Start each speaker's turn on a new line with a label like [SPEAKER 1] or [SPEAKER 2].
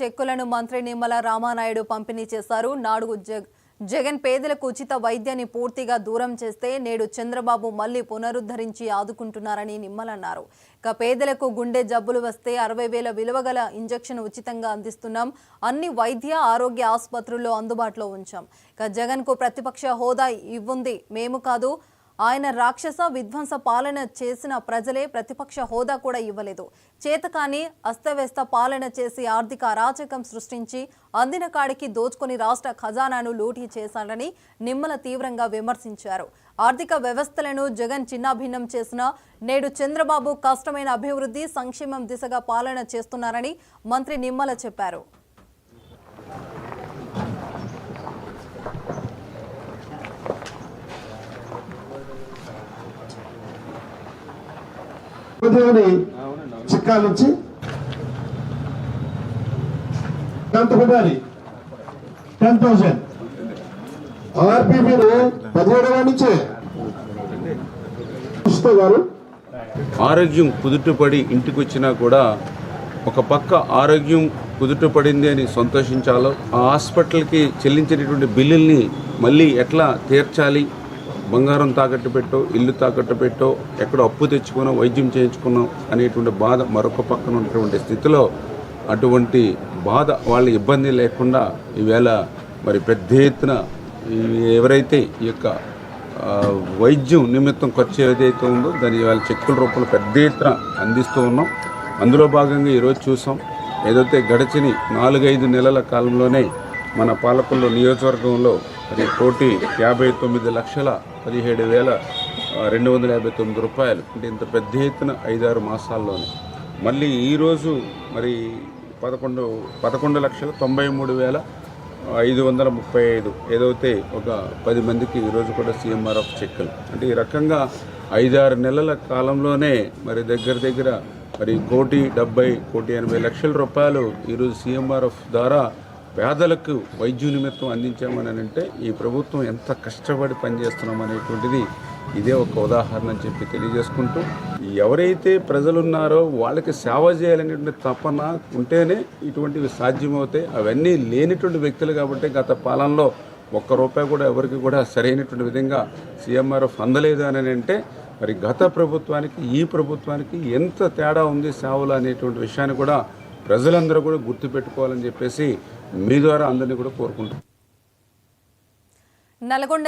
[SPEAKER 1] చెక్కులను మంత్రి నిమ్మల రామానాయుడు పంపిణీ చేశారు. నాడు జగన్ పేదలకు ఉచిత వైద్యాన్ని పూర్తిగా దూరం చేస్తే నేడు చంద్రబాబు మళ్లీ పునరుద్ధరించి ఆదుకుంటున్నారని నిమ్మల అన్నారు. ఇక పేదలకు గుండె జబ్బులు వస్తే 60,000 విలువగల ఇంజెక్షన్ ఉచితంగా అందిస్తున్నాం. అన్ని వైద్య ఆరోగ్య ఆసుపత్రుల్లో అందుబాటులో ఉంచాం. ఇక జగన్ కు ప్రతిపక్ష హోదా ఇవ్వుంది మేము కాదు, ఆయన రాక్షస విధ్వంస పాలన చేసిన ప్రజలే ప్రతిపక్ష హోదా కూడా ఇవ్వలేదు. చేతకాని అస్తవ్యస్త పాలన చేసి ఆర్థిక అరాచకం సృష్టించి అందిన కాడికి దోచుకొని రాష్ట్ర ఖజానాను లూటీ చేశాడని నిమ్మల తీవ్రంగా విమర్శించారు. ఆర్థిక వ్యవస్థలను జగన్ చిన్నాభిన్నం చేసిన నేడు చంద్రబాబు కష్టమైన అభివృద్ధి సంక్షేమం దిశగా పాలన చేస్తున్నారని మంత్రి నిమ్మల చెప్పారు.
[SPEAKER 2] చిక్కాల నుంచి ఫిబ్రవరి 10,000 ఆర్పీపీని 17వ నుంచే గారు
[SPEAKER 3] ఆరోగ్యం కుదుటపడి ఇంటికి వచ్చినా కూడా ఒక పక్క ఆరోగ్యం కుదుటపడింది అని సంతోషించాలో, ఆ హాస్పిటల్కి చెల్లించినటువంటి బిల్లుల్ని మళ్ళీ ఎట్లా తీర్చాలి, బంగారం తాకట్టు పెట్టో, ఇల్లు తాకట్టు పెట్టో, ఎక్కడో అప్పు తెచ్చుకున్నాం, వైద్యం చేయించుకున్నాం అనేటువంటి బాధ మరొక పక్కన ఉన్నటువంటి స్థితిలో అటువంటి బాధ వాళ్ళ ఇబ్బంది లేకుండా ఈవేళ మరి పెద్ద ఎత్తున ఎవరైతే ఈ యొక్క వైద్యం నిమిత్తం ఖర్చు ఏదైతే ఉందో దాని ఇవాళ చెక్కుల రూపంలో పెద్ద ఎత్తున అందిస్తూ ఉన్నాం. అందులో భాగంగా ఈరోజు చూసాం, ఏదైతే గడిచిన 4-5 నెలల కాలంలోనే మన పాలకొల్లు నియోజకవర్గంలో మరి 1,59,17,259 రూపాయలు, అంటే ఇంత పెద్ద ఎత్తున 5-6 మాసాల్లోనే. మళ్ళీ ఈరోజు మరి 11,93,535 ఏదైతే ఒక 10 మందికి ఈరోజు కూడా సీఎంఆర్ఎఫ్ చెక్కులు, అంటే ఈ రకంగా 5-6 నెలల కాలంలోనే మరి దగ్గర మరి 1,70,80,00,000 రూపాయలు ఈరోజు సీఎంఆర్ఎఫ్ ద్వారా పేదలకు వైద్యం నిమిత్తం అందించామని అంటే ఈ ప్రభుత్వం ఎంత కష్టపడి పనిచేస్తున్నాం అనేటువంటిది ఇదే ఒక ఉదాహరణ అని చెప్పి తెలియజేసుకుంటూ, ఎవరైతే ప్రజలున్నారో వాళ్ళకి సేవ చేయాలనేటువంటి తపన ఉంటేనే ఇటువంటివి సాధ్యమవుతాయి. అవన్నీ లేనిటువంటి వ్యక్తులు కాబట్టి గత పాలనలో ₹1 కూడా ఎవరికి కూడా సరైనటువంటి విధంగా సీఎంఆర్ఎఫ్ అందలేదు అని అంటే మరి గత ప్రభుత్వానికి ఈ ప్రభుత్వానికి ఎంత తేడా ఉంది సేవలు అనేటువంటి విషయాన్ని కూడా ప్రజలందరూ కూడా గుర్తుపెట్టుకోవాలని చెప్పేసి మీ ద్వారా అందరినీ కూడా కోరుకుంటున్నాను.